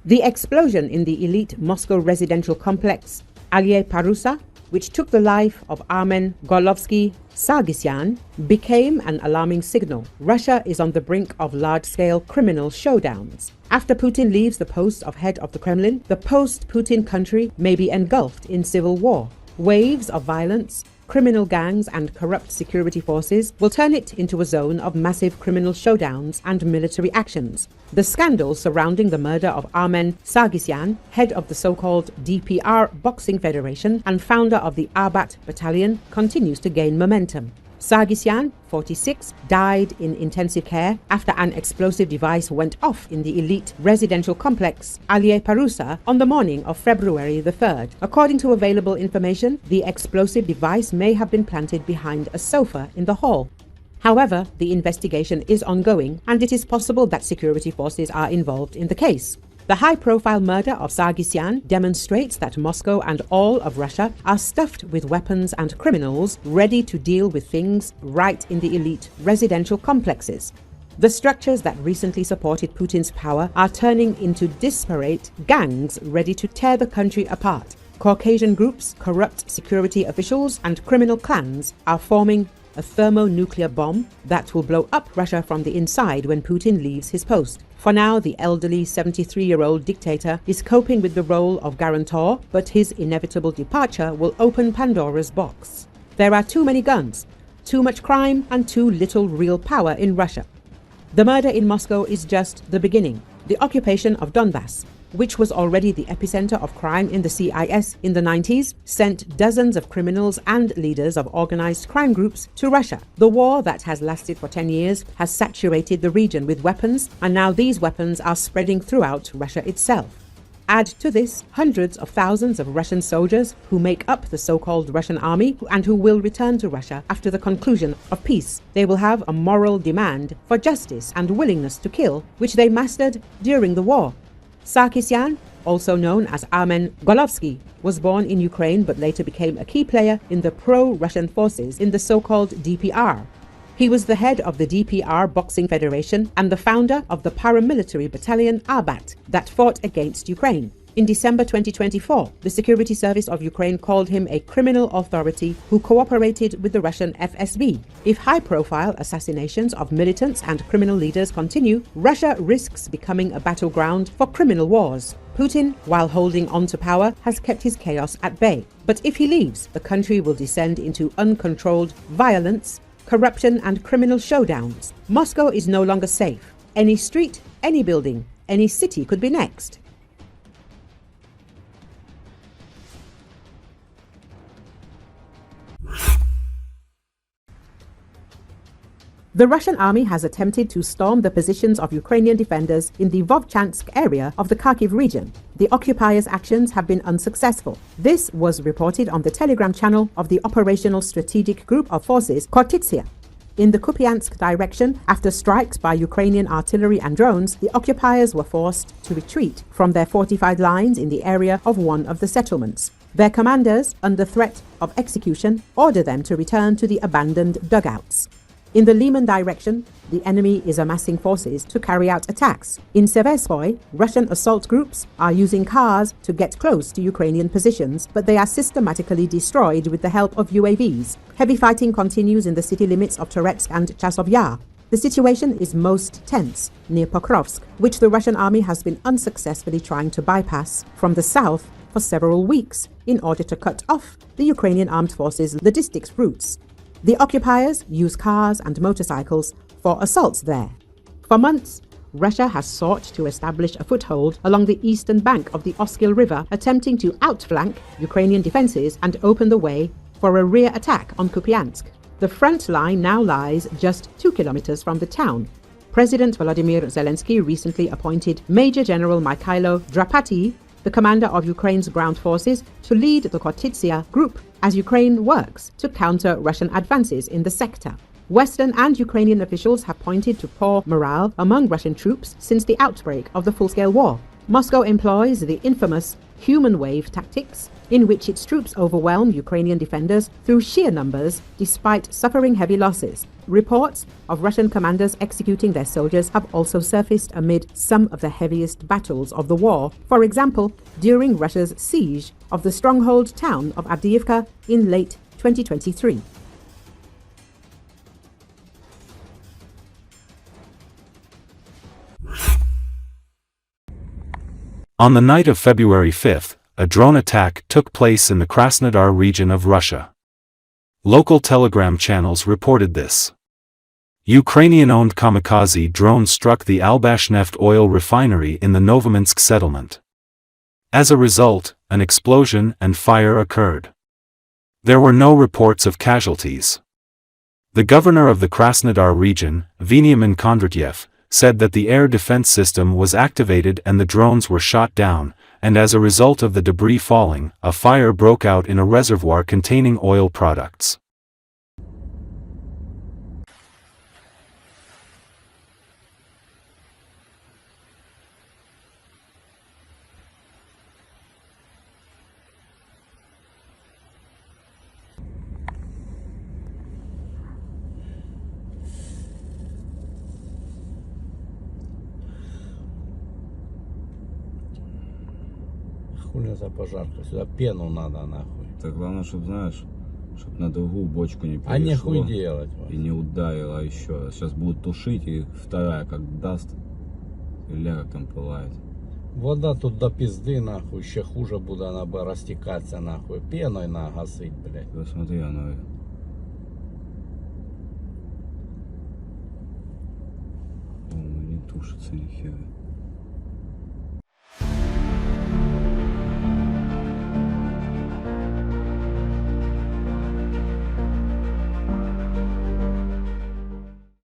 The explosion in the elite Moscow residential complex Aliyev, which took the life of Armen Golovsky-Sargsyan, became an alarming signal. Russia is on the brink of large-scale criminal showdowns. After Putin leaves the post of head of the Kremlin, the post-Putin country may be engulfed in civil war. Waves of violence, criminal gangs and corrupt security forces will turn it into a zone of massive criminal showdowns and military actions. The scandal surrounding the murder of Armen Sargsyan, head of the so-called DPR Boxing Federation and founder of the Arbat Battalion, continues to gain momentum. Sargsyan, 46, died in intensive care after an explosive device went off in the elite residential complex Aliyev on the morning of February the 3rd. According to available information, the explosive device may have been planted behind a sofa in the hall. However, the investigation is ongoing and it is possible that security forces are involved in the case. The high-profile murder of Sargsyan demonstrates that Moscow and all of Russia are stuffed with weapons and criminals ready to deal with things right in the elite residential complexes. The structures that recently supported Putin's power are turning into disparate gangs ready to tear the country apart. Caucasian groups, corrupt security officials, and criminal clans are forming a thermonuclear bomb that will blow up Russia from the inside when Putin leaves his post. For now, the elderly 73-year-old dictator is coping with the role of guarantor, but his inevitable departure will open Pandora's box. There are too many guns, too much crime, and too little real power in Russia. The murder in Moscow is just the beginning. The occupation of Donbass, which was already the epicenter of crime in the CIS in the 90s, sent dozens of criminals and leaders of organized crime groups to Russia. The war that has lasted for 10 years has saturated the region with weapons, and now these weapons are spreading throughout Russia itself. Add to this hundreds of thousands of Russian soldiers who make up the so-called Russian army and who will return to Russia after the conclusion of peace. They will have a moral demand for justice and willingness to kill, which they mastered during the war. Sargsyan, also known as Armen Golovsky, was born in Ukraine but later became a key player in the pro-Russian forces in the so-called DPR. He was the head of the DPR Boxing Federation and the founder of the paramilitary battalion Arbat that fought against Ukraine. In December 2024, the Security Service of Ukraine called him a criminal authority who cooperated with the Russian FSB. If high-profile assassinations of militants and criminal leaders continue, Russia risks becoming a battleground for criminal wars. Putin, while holding on to power, has kept his chaos at bay. But if he leaves, the country will descend into uncontrolled violence, corruption, and criminal showdowns. Moscow is no longer safe. Any street, any building, any city could be next. The Russian army has attempted to storm the positions of Ukrainian defenders in the Vovchansk area of the Kharkiv region. The occupiers' actions have been unsuccessful. This was reported on the Telegram channel of the Operational Strategic Group of Forces Kortitsia. In the Kupiansk direction, after strikes by Ukrainian artillery and drones, the occupiers were forced to retreat from their fortified lines in the area of one of the settlements. Their commanders, under threat of execution, ordered them to return to the abandoned dugouts. In the Liman direction, the enemy is amassing forces to carry out attacks. In Severskoye, Russian assault groups are using cars to get close to Ukrainian positions, but they are systematically destroyed with the help of UAVs. Heavy fighting continues in the city limits of Toretsk and Chasov Yar. The situation is most tense near Pokrovsk, which the Russian army has been unsuccessfully trying to bypass from the south for several weeks in order to cut off the Ukrainian Armed Forces logistics routes. The occupiers use cars and motorcycles for assaults there. For months, Russia has sought to establish a foothold along the eastern bank of the Oskil River, attempting to outflank Ukrainian defenses and open the way for a rear attack on Kupiansk. The front line now lies just 2 kilometers from the town. President Volodymyr Zelensky recently appointed Major General Mikhailo Drapati, the commander of Ukraine's ground forces, to lead the Khortytsia group as Ukraine works to counter Russian advances in the sector. Western and Ukrainian officials have pointed to poor morale among Russian troops since the outbreak of the full-scale war. Moscow employs the infamous human wave tactics, in which its troops overwhelm Ukrainian defenders through sheer numbers despite suffering heavy losses. Reports of Russian commanders executing their soldiers have also surfaced amid some of the heaviest battles of the war, for example, during Russia's siege of the stronghold town of Avdiivka in late 2023. On the night of February 5th, a drone attack took place in the Krasnodar region of Russia. Local Telegram channels reported this. Ukrainian-owned kamikaze drone struck the Albashneft oil refinery in the Novominsk settlement. As a result, an explosion and fire occurred. There were no reports of casualties. The governor of the Krasnodar region, Veniamin Kondratyev, said that the air defense system was activated and the drones were shot down, and as a result of the debris falling, a fire broke out in a reservoir containing oil products. Хули за пожарка? Сюда пену надо нахуй. Так главное, чтобы, знаешь, чтобы на другую бочку не перешло. А нехуй делать. И не ударило еще. Сейчас будут тушить, и вторая как даст. Или как там пылает. Вода тут до пизды нахуй. Еще хуже будет, она бы растекаться нахуй. Пеной нагасить, блядь. Посмотри, оно... О, не тушится ни хера.